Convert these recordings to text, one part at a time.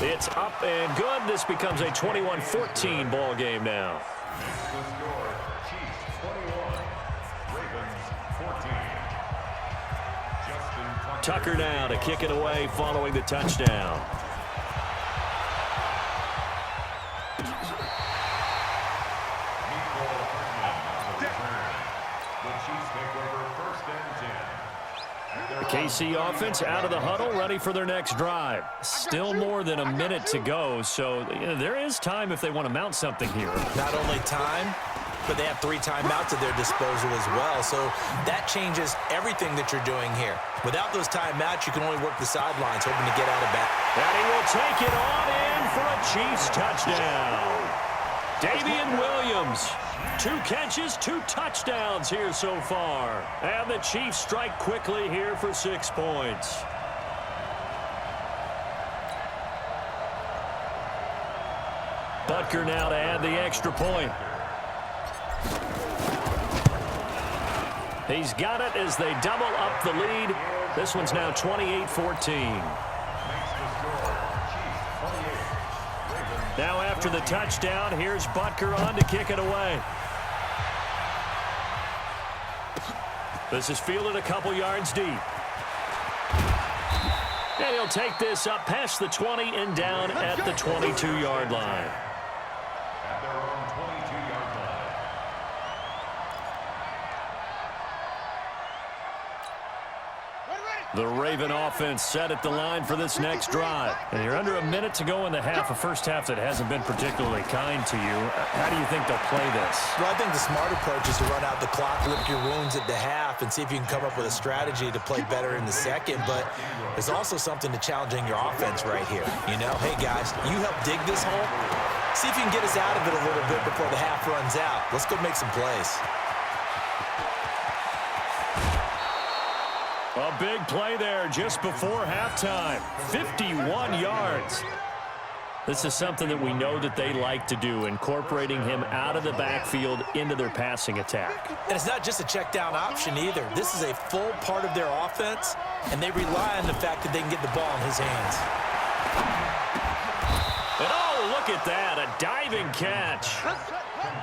It's up and good. This becomes a 21-14 ball game now. Tucker now to kick it away following the touchdown. The KC offense out of the huddle, ready for their next drive. Still more than a minute to go, so there is time if they want to mount something here. Not only time, but they have 3 timeouts at their disposal as well, so that changes everything that you're doing here. Without those timeouts, you can only work the sidelines, hoping to get out of bounds. And he will take it on in for a Chiefs touchdown. Davian Williams. 2 catches, 2 touchdowns here so far. And the Chiefs strike quickly here for 6 points. Butker now to add the extra point. He's got it as they double up the lead. This one's now 28-14. Now after the touchdown, here's Butker on to kick it away. This is fielded a couple yards deep. And he'll take this up past the 20 and down at the 22-yard line. At their own 22-yard line. The Raven offense set at the line for this next drive. And you're under a minute to go in the half, a first half that hasn't been particularly kind to you. How do you think they'll play this? Well, I think the smart approach is to run out the clock, lick your wounds at the half, and see if you can come up with a strategy to play better in the second. But there's also something to challenging your offense right here. You know, hey, guys, you help dig this hole. See if you can get us out of it a little bit before the half runs out. Let's go make some plays. A big play there just before halftime. 51 yards. This is something that we know that they like to do, incorporating him out of the backfield into their passing attack. And it's not just a check down option either. This is a full part of their offense, and they rely on the fact that they can get the ball in his hands. And oh, look at that, a diving catch.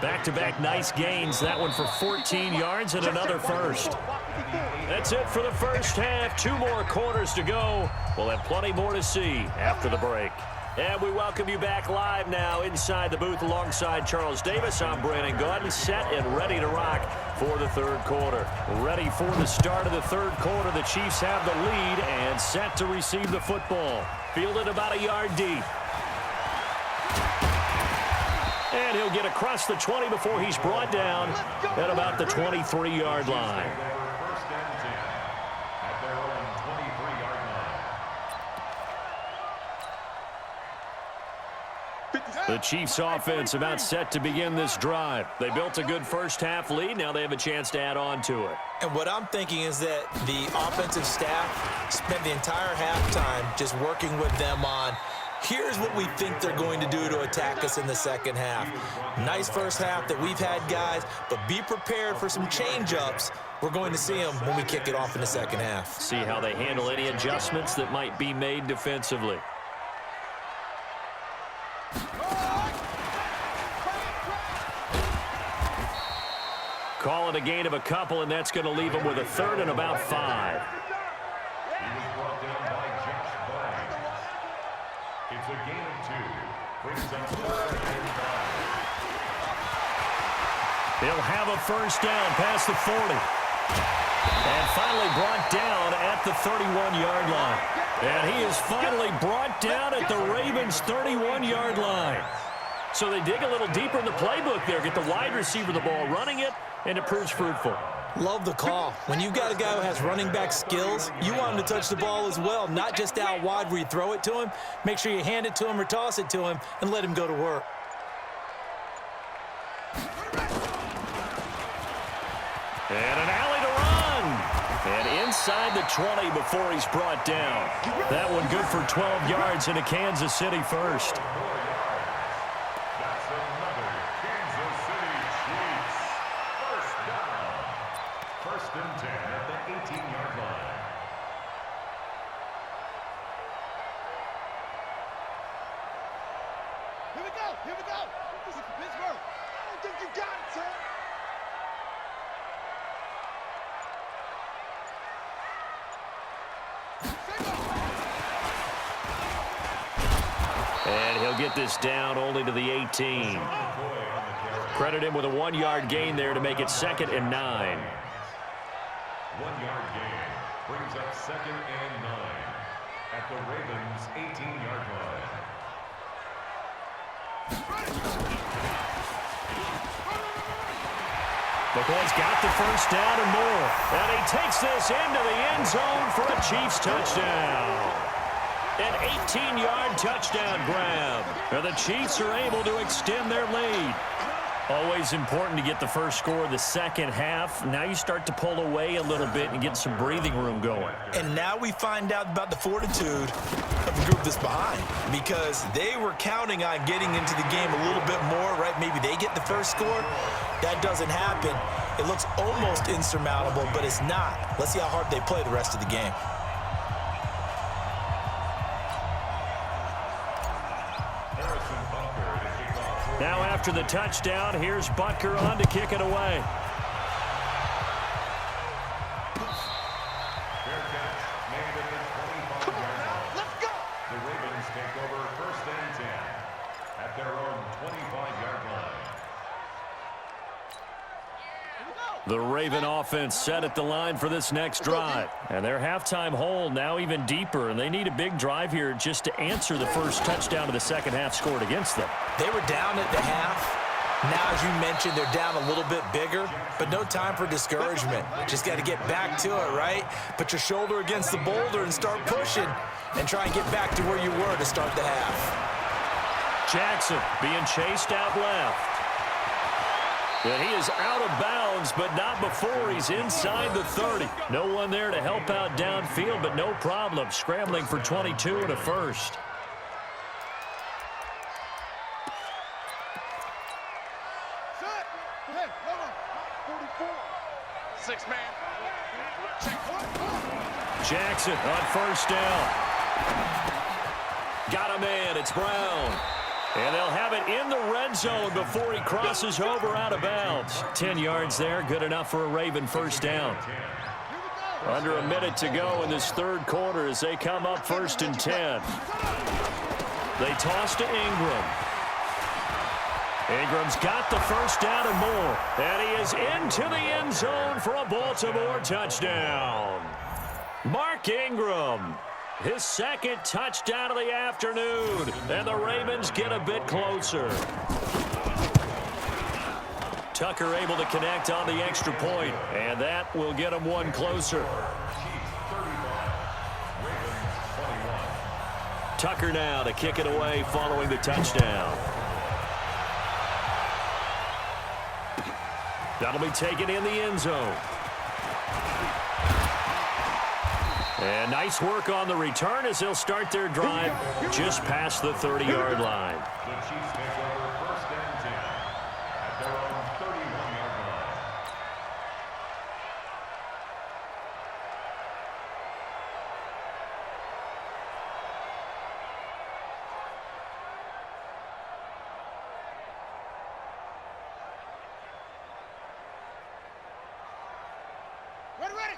Back-to-back nice gains, that one for 14 yards and another first. That's it for the first half. 2 more quarters to go. We'll have plenty more to see after the break. And we welcome you back live now inside the booth alongside Charles Davis. I'm Brandon Gaudin, set and ready to rock for the third quarter. Ready for the start of the third quarter. The Chiefs have the lead and set to receive the football. Fielded about a yard deep. And he'll get across the 20 before he's brought down at about the 23-yard line. The Chiefs offense about set to begin this drive. They built a good first half lead. Now they have a chance to add on to it. And what I'm thinking is that the offensive staff spent the entire halftime just working with them on, here's what we think they're going to do to attack us in the second half. Nice first half that we've had, guys, but be prepared for some change-ups. We're going to see them when we kick it off in the second half. See how they handle any adjustments that might be made defensively. Call it a gain of a couple, and that's going to leave them with a third and about 5. It's a gain of 2. Brings up He'll have a first down past the 40. And finally brought down at the 31-yard line. And he is finally brought down at the Ravens' 31-yard line. So they dig a little deeper in the playbook there, get the wide receiver the ball, running it, and it proves fruitful. Love the call. When you've got a guy who has running back skills, you want him to touch the ball as well, not just out wide where you throw it to him. Make sure you hand it to him or toss it to him and let him go to work. And an alley to run. And inside the 20 before he's brought down. That one good for 12 yards and a Kansas City first. That's another Kansas City Chiefs. First down. First and 10 at the 18-yard line. 2 And he'll get this down only to the 18. Credit him with a 1-yard gain there to make it 2nd and 9. 1-yard gain brings up 2nd and 9 at the Ravens' 18-yard line. McCoy's got the first down and more. And he takes this into the end zone for a Chiefs touchdown. An 18-yard touchdown grab. And the Chiefs are able to extend their lead. Always important to get the first score of the second half. Now you start to pull away a little bit and get some breathing room going. And now we find out about the fortitude of the group that's behind, because they were counting on getting into the game a little bit more, right? Maybe they get the first score. That doesn't happen. It looks almost insurmountable, but it's not. Let's see how hard they play the rest of the game. Now after the touchdown, here's Butker on to kick it away. Fair catch made at the 25-yard line. Let's go! The Ravens take over 1st and 10 at their own 25-yard line. The Raven offense set at the line for this next drive. And their halftime hole now even deeper, and they need a big drive here just to answer the first touchdown of the second half scored against them. They were down at the half. Now, as you mentioned, they're down a little bit bigger, but no time for discouragement. Just got to get back to it, right? Put your shoulder against the boulder and start pushing and try and get back to where you were to start the half. Jackson being chased out left. And he is out of bounds, but not before he's inside the 30. No one there to help out downfield, but no problem. Scrambling for 22 and a first. Jackson on first down. Got a man. It's Brown. And they'll have it in the red zone before he crosses over out of bounds. 10 yards there, good enough for a Raven first down. Under a minute to go in this third quarter as they come up 1st and 10. They toss to Ingram. Ingram's got the first down and more. And he is into the end zone for a Baltimore touchdown. Mark Ingram. His 2nd touchdown of the afternoon. And the Ravens get a bit closer. Tucker able to connect on the extra point, and that will get him one closer. Tucker now to kick it away following the touchdown. That'll be taken in the end zone. And nice work on the return as they'll start their drive just past the 30-yard line. The Chiefs take over 1st and 10 at their own 31-yard line.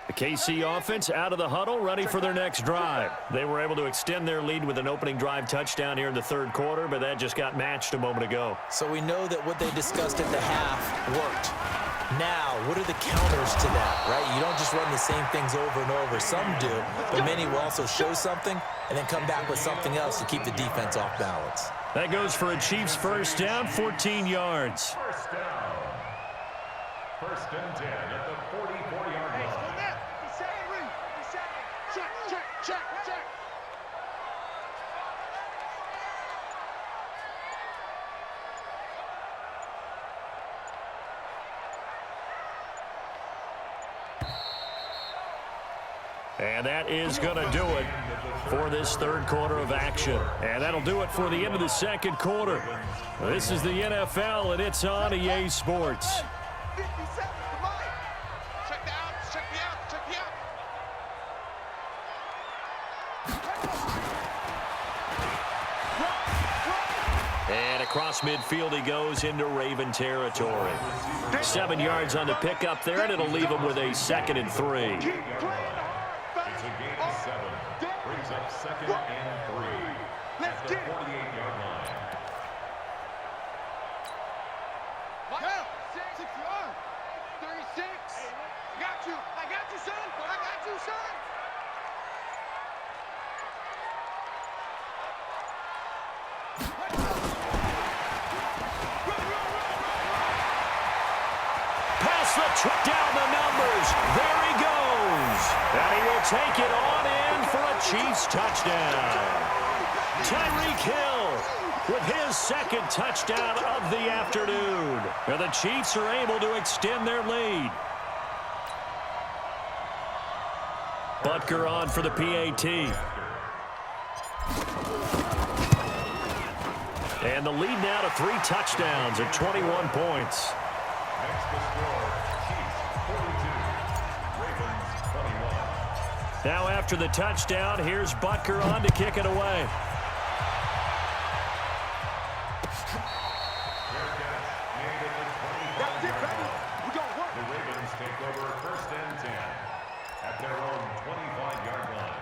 The KC offense out of the huddle, ready for their next drive. They were able to extend their lead with an opening drive touchdown here in the third quarter, but that just got matched a moment ago. So we know that what they discussed at the half worked. Now, what are the counters to that, right? You don't just run the same things over and over. Some do, but many will also show something and then come back with something else to keep the defense off balance. That goes for a Chiefs first down, 14 yards. First down. 1st and 10 at the 44-yard line. And that is going to do it for this third quarter of action. And that'll do it for the end of the second quarter. This is the NFL, and it's on EA Sports. And across midfield he goes into Raven territory. 7 yards on the pickup there, and it'll leave him with a 2nd and 3. It's a gain of 7. Brings up 2nd and 3 at the 48-yard line. Go! 6 yards. 36. I got you. I got you, son. I got you, son. Down the numbers. There he goes. And he will take it on in for a Chiefs touchdown. Tyreek Hill with his 2nd touchdown of the afternoon. And the Chiefs are able to extend their lead. Butker on for the PAT. And the lead now to 3 touchdowns at 21 points. Next to score, Chiefs 42, Ravens 21. Now after the touchdown, here's Butker on to kick it away. Fair catch made at the 25-yard line. The Ravens take over 1st and 10 at their own 25-yard line.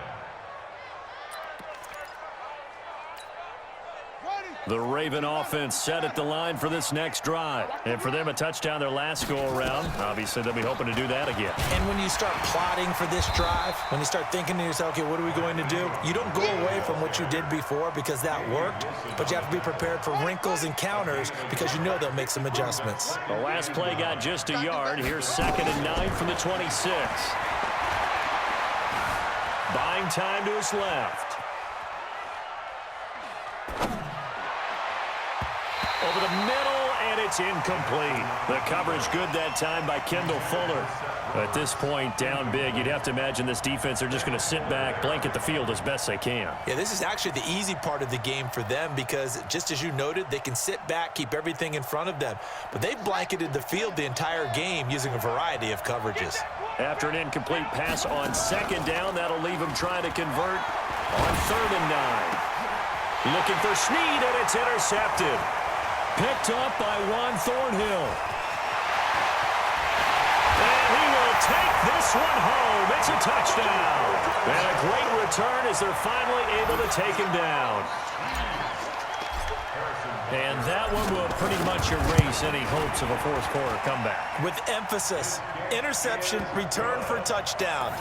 The Raven offense set at the line for this next drive. And for them, a touchdown their last go-around. Obviously, they'll be hoping to do that again. And when you start plotting for this drive, when you start thinking to yourself, okay, what are we going to do? You don't go away from what you did before because that worked, but you have to be prepared for wrinkles and counters because you know they'll make some adjustments. The last play got just a yard. Here's 2nd and 9 from the 26. Buying time to his left. Over the middle, and it's incomplete. The coverage good that time by Kendall Fuller. At this point, down big, you'd have to imagine this defense are just going to sit back, blanket the field as best they can. Yeah, this is actually the easy part of the game for them because, just as you noted, they can sit back, keep everything in front of them. But they've blanketed the field the entire game using a variety of coverages. After an incomplete pass on 2nd down, that'll leave him trying to convert on 3rd and 9. Looking for Snead, and it's intercepted. Picked up by Juan Thornhill. And he will take this one home. It's a touchdown. And a great return as they're finally able to take him down. And that one will pretty much erase any hopes of a 4th quarter comeback. With emphasis, interception, return for touchdown.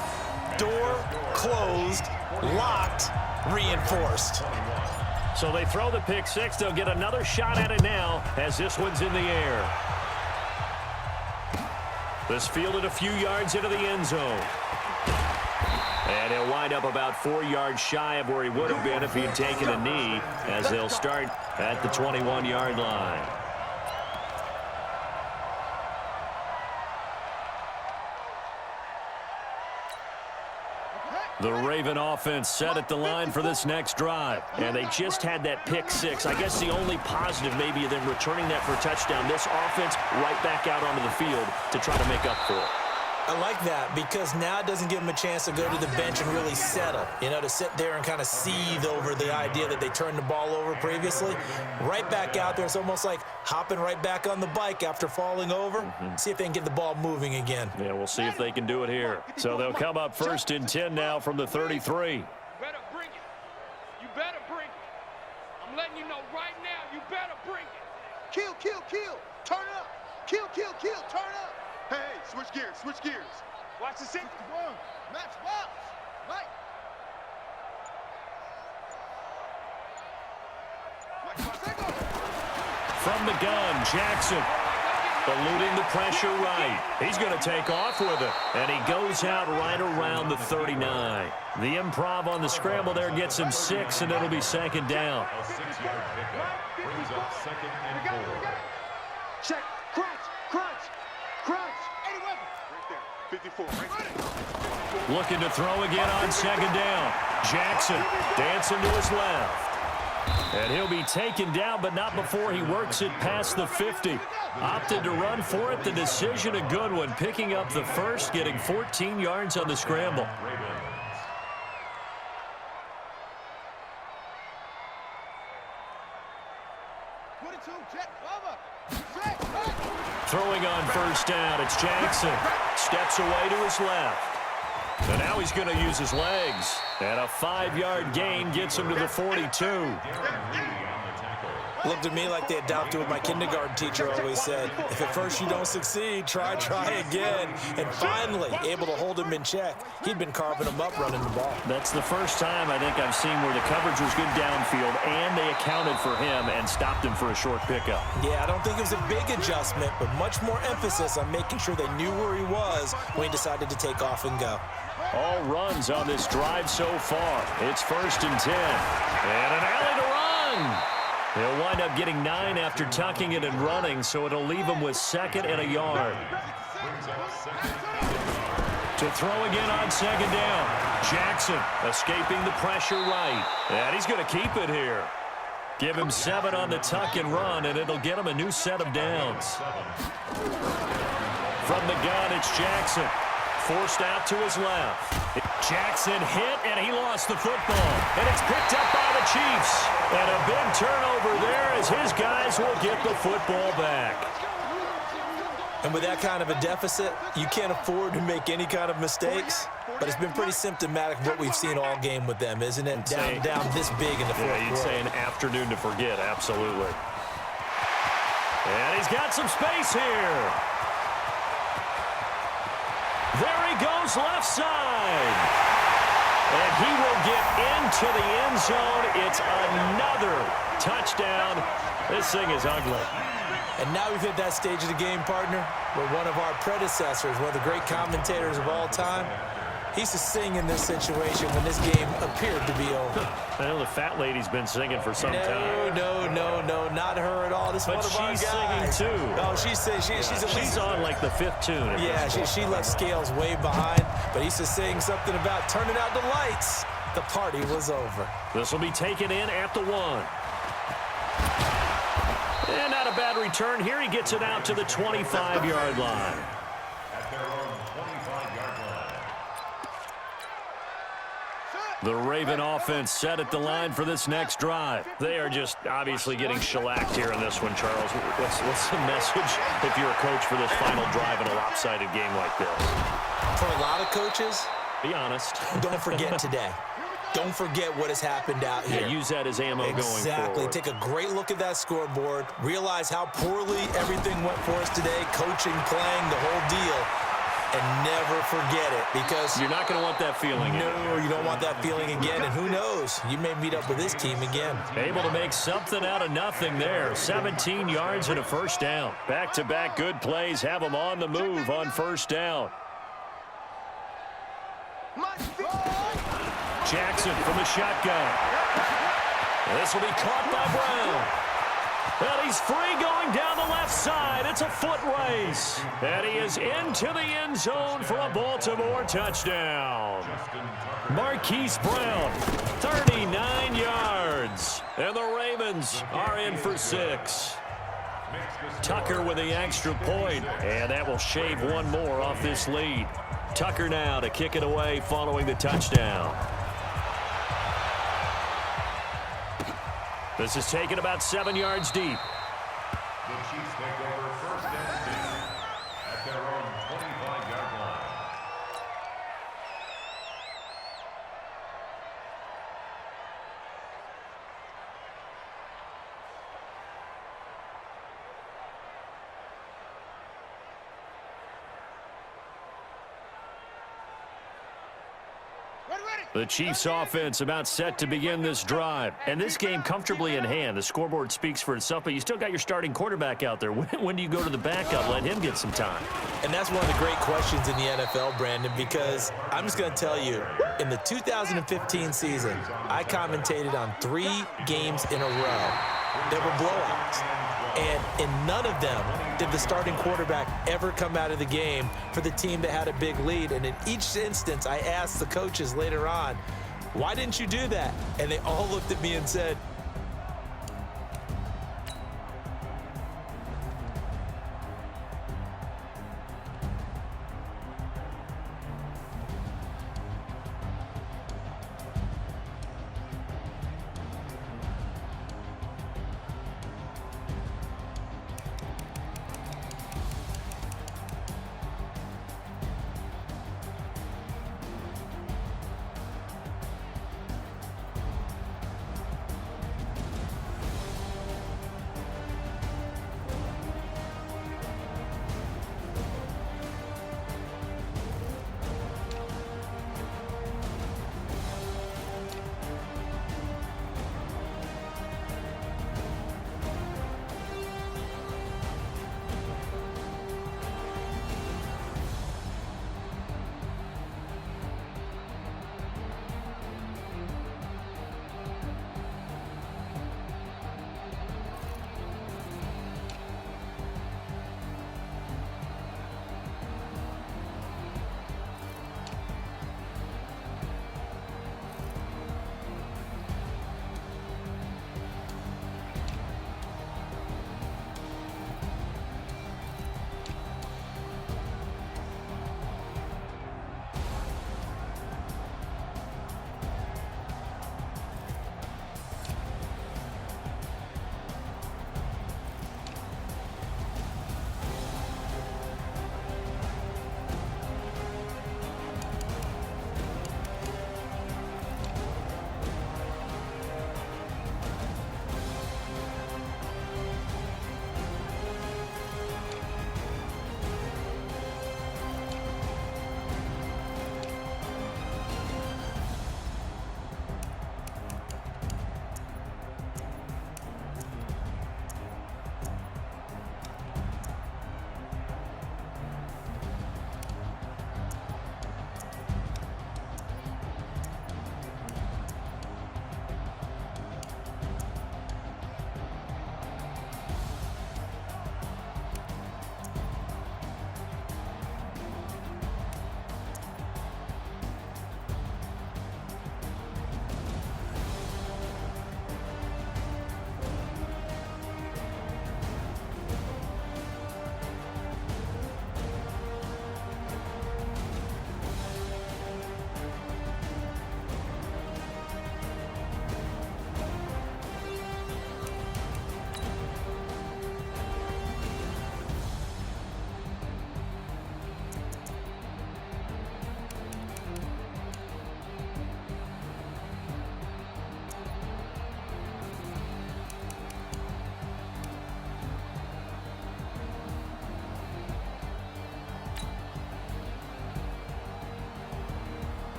Door closed, locked, reinforced. So they throw the pick 6. They'll get another shot at it now as this one's in the air. This fielded a few yards into the end zone. And he'll wind up about 4 yards shy of where he would have been if he had taken a knee, as they'll start at the 21-yard line. The Raven offense set at the line for this next drive. And they just had that pick 6. I guess the only positive maybe of them returning that for a touchdown. This offense right back out onto the field to try to make up for it. I like that because now it doesn't give them a chance to go to the bench and really settle, to sit there and kind of seethe over the idea that they turned the ball over previously. Right back out there, it's almost like hopping right back on the bike after falling over. See if they can get the ball moving again. Yeah, we'll see if they can do it here. So they'll come up 1st and 10 now from the 33. You better bring it. You better bring it. I'm letting you know right now, you better bring it. Kill, kill, kill. Turn up. Kill, kill, kill. Turn up. Hey, switch gears, switch gears. Watch the 61. Match box. Right. From the gun, Jackson eluding the pressure right. He's going to take off with it, and he goes out right around the 39. The improv on the scramble there gets him 6, and it'll be 2nd down. A 6-yard pickup brings up 2nd and 4. Check. Crunch. Crunch. Crunch. 81. Right there. 54. Right there. Looking to throw again on 2nd down. Jackson dancing to his left. And he'll be taken down, but not before he works it past the 50. Opted to run for it. The decision a good one. Picking up the 1st, getting 14 yards on the scramble. Throwing on first down, it's Jackson. Steps away to his left. And now he's going to use his legs. And a 5-yard gain gets him to the 42. Looked at me like they adopted what my kindergarten teacher always said. If at first you don't succeed, try again. And finally, able to hold him in check. He'd been carving him up running the ball. That's the first time I think I've seen where the coverage was good downfield and they accounted for him and stopped him for a short pickup. Yeah, I don't think it was a big adjustment, but much more emphasis on making sure they knew where he was when he decided to take off and go. All runs on this drive so far. It's 1st and 10. And an alley to run. He'll wind up getting 9 after tucking it and running, so it'll leave him with 2nd and a yard. To throw again on 2nd down. Jackson escaping the pressure right. And he's going to keep it here. Give him 7 on the tuck and run, and it'll get him a new set of downs. From the gun, it's Jackson. Forced out to his left. Jackson hit, and he lost the football. And it's picked up by the Chiefs. And a big turnover there as his guys will get the football back. And with that kind of a deficit, you can't afford to make any kind of mistakes. But it's been pretty symptomatic of what we've seen all game with them, isn't it? Down this big in the fourth quarter. You'd say an afternoon to forget, absolutely. And he's got some space here. There he goes left side. And he will get into the end zone. It's another touchdown. This thing is ugly. And now we've hit that stage of the game, partner, where one of our predecessors, one of the great commentators of all time, he's to sing in this situation when this game appeared to be over. I know the fat lady's been singing for some time. No, not her at all. This is one of our guys. But she's singing too. No, she's on like the 5th tune. Yeah, she left Scales way behind, but he's just saying something about turning out the lights. The party was over. This will be taken in at the 1. And not a bad return here. He gets it out to the 25-yard line. At their own 25-yard line. The Raven offense set at the line for this next drive. They are just obviously getting shellacked here in this one, Charles. What's the message if you're a coach for this final drive in a lopsided game like this? For a lot of coaches, be honest. Don't forget today. Don't forget what has happened out here. Yeah, use that as ammo going forward. Exactly. Take a great look at that scoreboard. Realize how poorly everything went for us today. Coaching, playing, the whole deal. And never forget it, because you're not going to want that feeling again. No, you don't want that feeling again. And who knows? You may meet up with this team again. Able to make something out of nothing there. 17 yards and a first down. Back-to-back good plays have them on the move on first down. Jackson from the shotgun. This will be caught by Brown. And he's free going down the left side. It's a foot race. And he is into the end zone for a Baltimore touchdown. Marquise Brown, 39 yards. And the Ravens are in for 6. Tucker with the extra point. And that will shave one more off this lead. Tucker now to kick it away following the touchdown. This is taken about 7 yards deep. The Chiefs take over 1st and 10 at their own 25-yard line. The Chiefs offense about set to begin this drive. And this game comfortably in hand. The scoreboard speaks for itself, but you still got your starting quarterback out there. When do you go to the backup? Let him get some time. And that's one of the great questions in the NFL, Brandon, because I'm just going to tell you, in the 2015 season, I commentated on 3 games in a row that were blowouts. And in none of them did the starting quarterback ever come out of the game for the team that had a big lead. And in each instance, I asked the coaches later on, why didn't you do that? And they all looked at me and said,